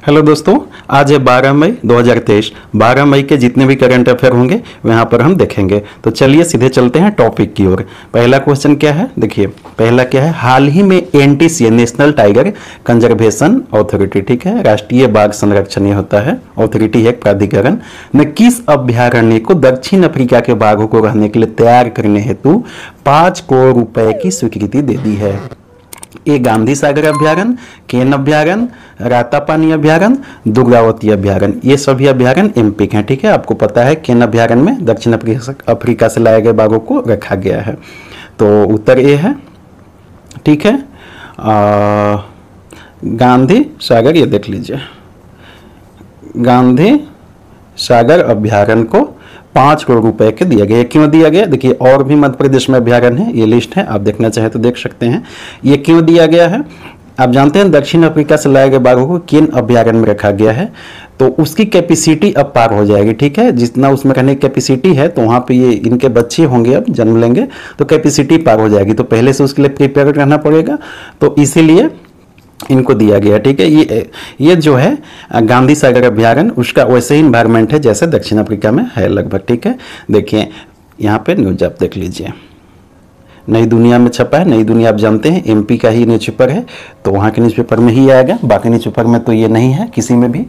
Hello दोस्तों, आज है 12 मई 2023। 12 मई के जितने भी करंट अफेयर होंगे वहाँ पर हम देखेंगे। तो चलिए सीधे चलते हैं टॉपिक की ओर। पहला क्वेश्चन क्या है, देखिए पहला क्या है, हाल ही में NTC national tiger conservation authority, ठीक है, राष्ट्रीय बाघ संरक्षण ये होता है, अथॉरिटी है एक प्राधिकरण, ने किस अभ्यारण्य को दक्षिण अफ्रीका के बाघों को रहने के लिए तैयार करने हेतु 5 करोड़ रुपए की स्वीकृति दे दी है। ये गांधी सागर अभ्यारण्य, केन अभ्यारण्य, रातापानी अभ्यारण्य, दुर्गावती अभ्यारण्य, ये सभी अभ्यारण्य एमपी के हैं, ठीक है। आपको पता है केन अभ्यारण्य में दक्षिण अफ्रीका से लाए गए बाघों को रखा गया है। तो उत्तर ए है, ठीक है। गांधी सागर, ये देख लीजिए, गांधी सागर अभ्यारण्य को 5 करोड़ रुपए के दिया गया। क्यों दिया गया, देखिए और भी मध्य प्रदेश में अभ्यारण्य है, ये लिस्ट है, आप देखना चाहे तो देख सकते हैं। ये क्यों दिया गया है, आप जानते हैं दक्षिण अफ्रीका से लाए गए बाघों को किन अभ्यारण्य में रखा गया है, तो उसकी कैपेसिटी अब पार हो जाएगी, ठीक है। जितना उसमें रहने की कैपेसिटी है, तो वहाँ पे ये इनके बच्चे होंगे, अब जन्म लेंगे तो कैपेसिटी पार हो जाएगी, तो पहले से उसके लिए प्रिपेयर रहना पड़ेगा, तो इसीलिए इनको दिया गया, ठीक है। ये जो है गांधी सागर अभ्यारण्य, उसका वैसे ही इन्वायरमेंट है जैसे दक्षिण अफ्रीका में है लगभग, ठीक है। देखिए यहाँ पे न्यूज आप देख लीजिए, नई दुनिया में छपा है। नई दुनिया आप जानते हैं एमपी का ही न्यूज़पेपर है, तो वहाँ के न्यूज़पेपर में ही आएगा, बाकी न्यूज़पेपर में तो ये नहीं है किसी में भी,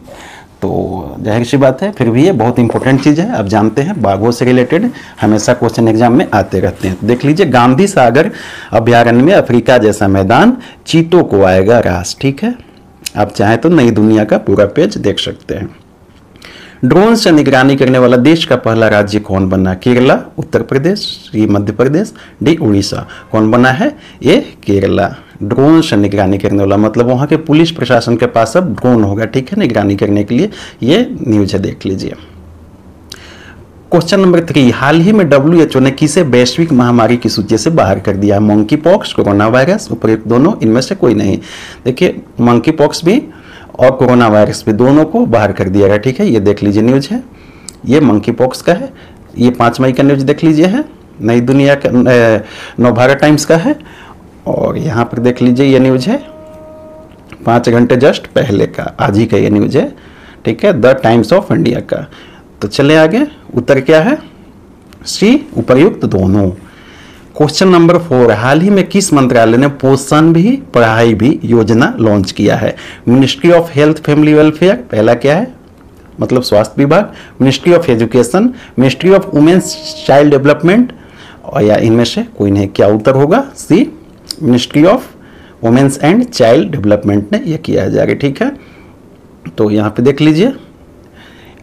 तो जाहिर सी बात है। फिर भी ये बहुत इंपॉर्टेंट चीज़ है, आप जानते हैं बाघों से रिलेटेड हमेशा क्वेश्चन एग्जाम में आते रहते हैं। देख लीजिए, गांधी सागर अभ्यारण्य में अफ्रीका जैसा मैदान, चीतों को आएगा रास, ठीक है। आप चाहें तो नई दुनिया का पूरा पेज देख सकते हैं। ड्रोन से निगरानी करने वाला देश का पहला राज्य कौन बना, केरला, उत्तर प्रदेश, सी मध्य प्रदेश, डी उड़ीसा। कौन बना है, ये केरला। ड्रोन से निगरानी करने वाला मतलब वहाँ के पुलिस प्रशासन के पास अब ड्रोन होगा, ठीक है, निगरानी करने के लिए। ये न्यूज है, देख लीजिए। क्वेश्चन नंबर 3, हाल ही में WHO ने किसे वैश्विक महामारी की सूची से बाहर कर दिया, मंकी पॉक्स, कोरोना वायरस, उपयुक्त दोनों, इनमें से कोई नहीं। देखिए मंकी पॉक्स भी और कोरोना वायरस भी दोनों को बाहर कर दिया गया, ठीक है। ये देख लीजिए न्यूज है, ये मंकी पॉक्स का है, ये 5 मई का न्यूज देख लीजिए है, नई दुनिया का, नवभारत टाइम्स का है, और यहाँ पर देख लीजिए ये न्यूज है 5 घंटे जस्ट पहले का, आज ही का ये न्यूज है, ठीक है, द टाइम्स ऑफ इंडिया का। तो चले आगे, उत्तर क्या है, सी, उपयुक्त दोनों। क्वेश्चन नंबर 4, हाल ही में किस मंत्रालय ने पोषण भी पढ़ाई भी योजना लॉन्च किया है, ministry of health family welfare, पहला क्या है मतलब स्वास्थ्य विभाग, ministry of education, ministry of women's child development, और या इनमें से कोई नहीं। क्या उत्तर होगा, C, ministry of women's and child development ने यह किया जाएगा, ठीक है। तो यहाँ पे देख लीजिए,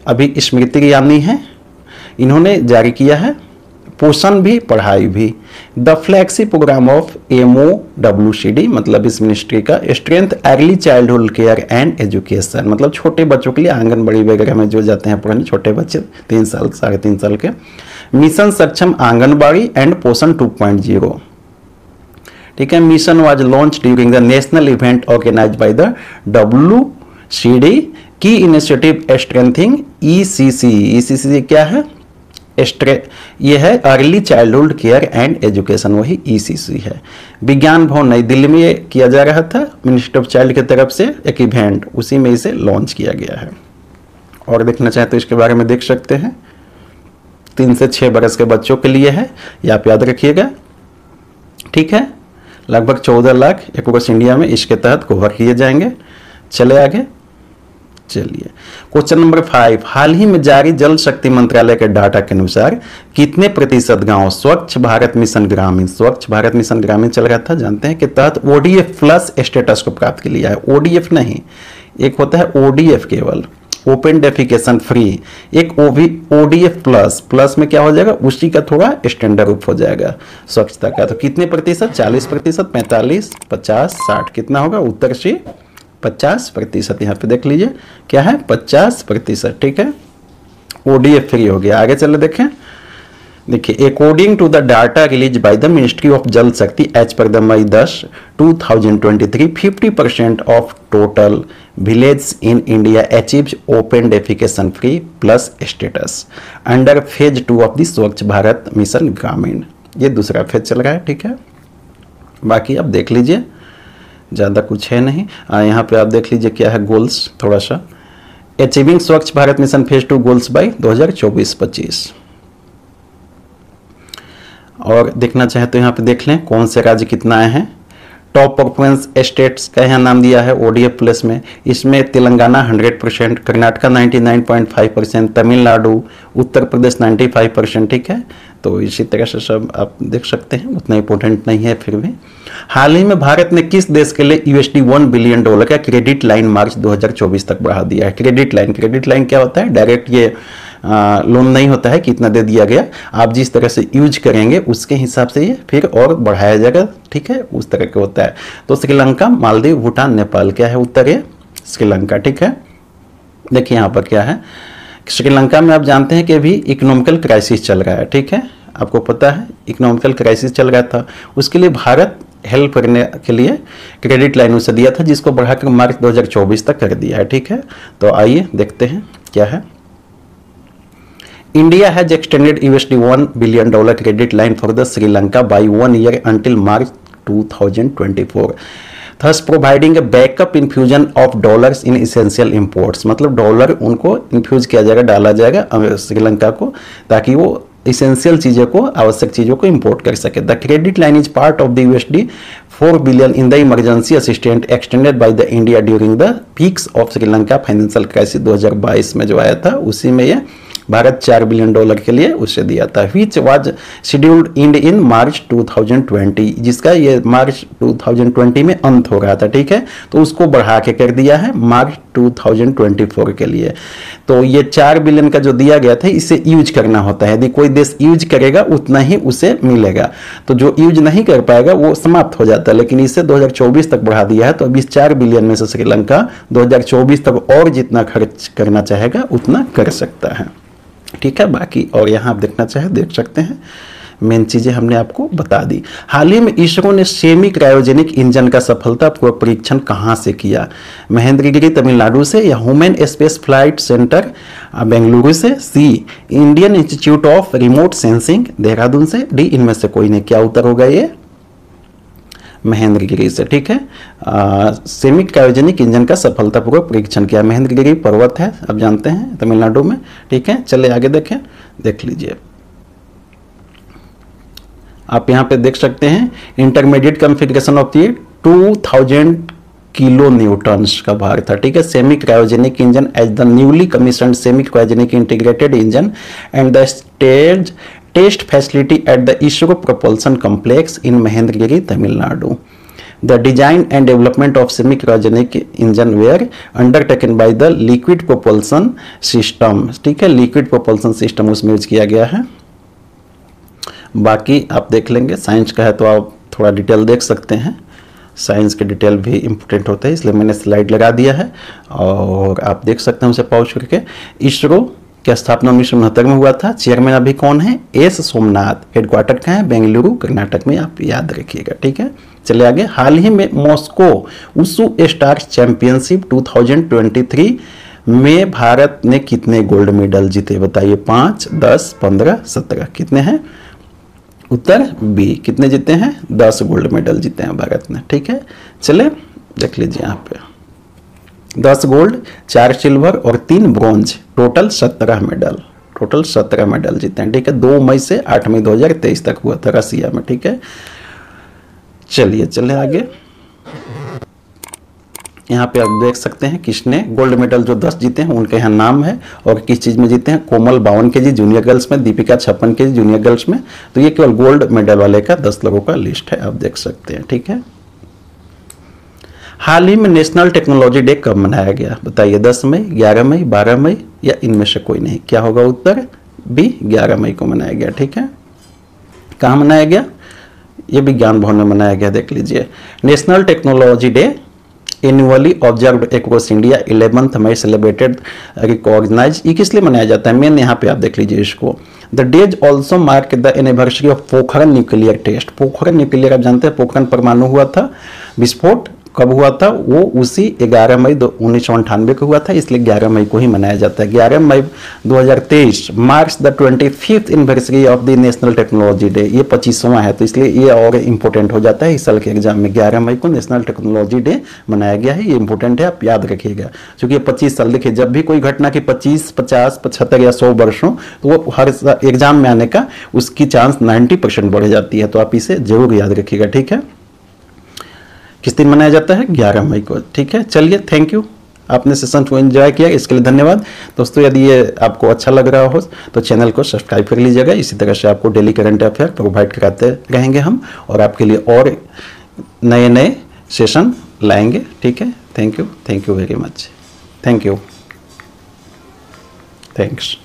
अभी स्मृति ईरानी है, इन्होंने जारी किया है पोषण Bhi Padhai Bhi, the flagship programme of MOWCD, मतलब इस मिनिस्ट्री का strength early childhood care and education, मतलब छोटे बच्चों के लिए आंगनबाड़ी वगैरह में जो जाते हैं पढ़ने छोटे बच्चे 3 साल 3.5 साल के, मिशन सक्षम आंगनबाड़ी एंड पोषण 2.0, ठीक है। Mission was launched during the national event organised by the WCD, की इनिशिएटिव स्ट्रेंथिंग ECC क्या है, ये है early childhood care and education, वही ECC है। विज्ञान भवन नई दिल्ली में ये किया जा रहा था, मिनिस्ट्री ऑफ चाइल्ड की तरफ से एक इवेंट, उसी में इसे लॉन्च किया गया है। और देखना चाहे तो इसके बारे में देख सकते हैं, 3 से 6 बरस के बच्चों के लिए है, ये आप याद रखिएगा, ठीक है। लगभग 14 लाख एकोस इंडिया में इसके तहत कवर किए जाएंगे। चले आगे, चलिए क्वेश्चन नंबर 5, हाल ही में जारी जल शक्ति मंत्रालय के डाटा के अनुसार कितने प्रतिशत गांव स्वच्छ भारत मिशन ग्रामीण, स्वच्छ भारत मिशन ग्रामीण चल रहा था, जानते हैं, के तहत ODF प्लस स्टेटस को प्राप्त कर लिया है। ODF नहीं, एक होता है ODF केवल, ओपन डेफिकेशन फ्री, एक ODF प्लस, प्लस में क्या हो जाएगा, उसी का थोड़ा स्टैंडर्ड रूप हो जाएगा स्वच्छता का। तो कितने प्रतिशत, 40%, 45, 50, 60, कितना होगा, उत्तर सी 50%। यहाँ पे देख लीजिए क्या है, 50%, ठीक है। ODF फ्री हो गया। आगे चले देखें, देखिए according to the data release by the ministry of Jal Shakti as per the May 10, 2023, 50% of total village in India achieves open defecation free plus status under phase 2 of the Swachh Bharat mission ग्रामीण। ये दूसरा phase चल रहा है, ठीक है। बाकी अब देख लीजिए ज़्यादा कुछ है नहीं। यहाँ पे आप देख लीजिए क्या है गोल्स थोड़ा सा, achieving Swachh Bharat mission phase 2 goals by 2024-25। और देखना चाहे तो यहाँ पे देख लें कौन से राज्य कितना आए हैं। टॉप परफॉर्मेंस स्टेट्स का यहाँ नाम दिया है ODF प्लस में, इसमें तेलंगाना 100%, कर्नाटका 99.5%, तमिलनाडु, उत्तर प्रदेश 95%, ठीक है। तो इसी तरह से सब आप देख सकते हैं, उतना इंपॉर्टेंट नहीं है फिर भी। हाल ही में भारत ने किस देश के लिए $1 बिलियन का क्रेडिट लाइन मार्च 2024 तक बढ़ा दिया है। क्रेडिट लाइन क्या होता है, डायरेक्ट ये लोन नहीं होता है कि इतना दे दिया गया, आप जिस तरह से यूज करेंगे उसके हिसाब से ये फिर और बढ़ाया जाएगा, ठीक है, उस तरह का होता है। तो श्रीलंका, मालदीव, भूटान, नेपाल क्या है उत्तर, है श्रीलंका, ठीक है। देखिए यहाँ पर क्या है, श्रीलंका में आप जानते हैं कि अभी इकोनॉमिकल क्राइसिस चल रहा है, ठीक है, आपको पता है इकोनॉमिकल क्राइसिस चल रहा था, उसके लिए भारत हेल्प करने के लिए क्रेडिट लाइन उसे दिया था, जिसको बढ़ाकर मार्च 2024 तक कर दिया है, ठीक है। तो आइए देखते हैं क्या है। India has extended $1 billion credit line for the Sri Lanka by 1 year until March 2024, thus providing a backup infusion of dollars in essential imports। मतलब डॉलर उनको इन्फ्यूज किया जाएगा, डाला जाएगा श्रीलंका को, ताकि वो इसेंशियल चीज़ों को, आवश्यक चीज़ों को इंपोर्ट कर सके। The credit line is part of the $4 billion in the emergency assistant extended by the India during the peaks of Sri Lanka financial crisis 2022 में जो आया था, उसी में ये भारत $4 बिलियन के लिए उसे दिया था, विच वाज शेड्यूल्ड इंड इन मार्च 2020, जिसका ये मार्च 2020 में अंत हो रहा था, ठीक है। तो उसको बढ़ा के कर दिया है मार्च 2024 के लिए। तो ये $4 बिलियन का जो दिया गया था, इसे यूज करना होता है, यदि कोई देश यूज करेगा उतना ही उसे मिलेगा, तो जो यूज नहीं कर पाएगा वो समाप्त हो जाता है। लेकिन इसे 2024 तक बढ़ा दिया है, तो अभी $4 बिलियन में से श्रीलंका 2024 तक और जितना खर्च करना चाहेगा उतना कर सकता है, ठीक है। बाकी और यहाँ आप देखना चाहे देख सकते हैं, मेन चीजें हमने आपको बता दी। हाल ही में इसरो ने सेमी क्रायोजेनिक इंजन का सफलतापूर्वक परीक्षण कहाँ से किया, महेंद्रगिरी तमिलनाडु से, या human space flight centre Bengaluru से, C Indian institute of remote sensing Dehradun से, डी इनमें से कोई नहीं। क्या उत्तर होगा ये, महेंद्रगिरी से, ठीक है। सेमी क्रायोजेनिक इंजन का सफलतापूर्वक परीक्षण किया, महेंद्रगिरी पर्वत है आप जानते हैं तमिलनाडु में, ठीक है। चले आगे देखें, देख लीजिए आप यहाँ पे देख सकते हैं intermediate configuration of the 2000 kilo newtons का भार था, ठीक है। Semi cryogenic engine as the newly commissioned semi cryogenic integrated engine and the stage test facility at the ISRO propulsion complex in Mahendragiri, Tamil Nadu. The design and development of semi-cryogenic engine were undertaken by the liquid propulsion system, ठीक है, liquid propulsion system उसमें use किया गया है। बाकी आप देख लेंगे, साइंस का है तो आप थोड़ा डिटेल देख सकते हैं, साइंस के डिटेल भी इंपॉर्टेंट होता है, इसलिए मैंने स्लाइड लगा दिया है और आप देख सकते हैं उसे पॉज करके। इसरो की स्थापना 1969 में हुआ था, चेयरमैन अभी कौन है, एस सोमनाथ, हेडक्वार्टर कहाँ है, बेंगलुरु कर्नाटक में, आप याद रखिएगा, ठीक है। चलिए आगे, हाल ही में मॉस्को वुशु स्टार्स चैंपियनशिप 2023 में भारत ने कितने गोल्ड मेडल जीते, बताइए, 5, 10, 15, 17, कितने हैं, उत्तर बी, कितने जीते हैं, 10 गोल्ड मेडल जीते हैं भारत ने, ठीक है। चले देख लीजिए यहाँ पे 10 गोल्ड, 4 सिल्वर और 3 bronze, total 17 medal, total 17 medal जीते हैं, ठीक है। 2 मई से 8 मई 2023 तक हुआ था रसिया में, ठीक है। चलिए चले आगे, यहाँ पे आप देख सकते हैं किसने गोल्ड मेडल जो 10 जीते हैं उनके यहाँ नाम है, और किस चीज में जीते हैं, कोमल 52 kg जूनियर गर्ल्स में, दीपिका 56 kg जूनियर गर्ल्स में। तो ये केवल गोल्ड मेडल वाले का 10 लोगों का लिस्ट है, आप देख सकते हैं, ठीक है। हाल ही में नेशनल टेक्नोलॉजी डे कब मनाया गया, बताइए, 10 मई, 11 मई, 12 मई, या इनमें से कोई नहीं। क्या होगा उत्तर बी, 11 मई को मनाया गया, ठीक है। कहाँ मनाया गया, ये विज्ञान भवन में मनाया गया, देख लीजिए। National technology day annually observed across India 11 मई सेलिब्रेटेड रिकॉग्नाइज, ये किस लिए मनाया जाता है, मेन यहाँ पे आप देख लीजिए इसको। The days also mark the anniversary of Pokhran nuclear test, Pokhran nuclear आप जानते हैं, पोखरण परमाणु हुआ था विस्फोट, कब हुआ था, वो उसी 11 मई 1998 को हुआ था, इसलिए 11 मई को ही मनाया जाता है। 11 मई 2023 marks the 25th anniversary of the national technology day. ये 25वां है, तो इसलिए ये और इम्पोर्टेंट हो जाता है इस साल के एग्जाम में। 11 मई को नेशनल टेक्नोलॉजी डे मनाया गया है, ये इंपॉर्टेंट है, आप याद रखिएगा। क्योंकि 25 साल, देखिए जब भी कोई घटना की 25, 50, 75 या 100 वर्ष हो, तो वो हर एग्जाम में आने का उसकी चांस 90% बढ़ जाती है। तो आप इसे जरूर याद रखिएगा, ठीक है। किस दिन मनाया जाता है? 11 मई को, ठीक है। चलिए, थैंक यू, आपने सेशन को एंजॉय किया, इसके लिए धन्यवाद। दोस्तों, यदि ये आपको अच्छा लग रहा हो तो चैनल को सब्सक्राइब कर लीजिएगा। इसी तरह से आपको डेली करंट अफेयर प्रोवाइड कराते रहेंगे हम, और आपके लिए और नए नए सेशन लाएंगे, ठीक है। Thank you very much. Thank you, thanks.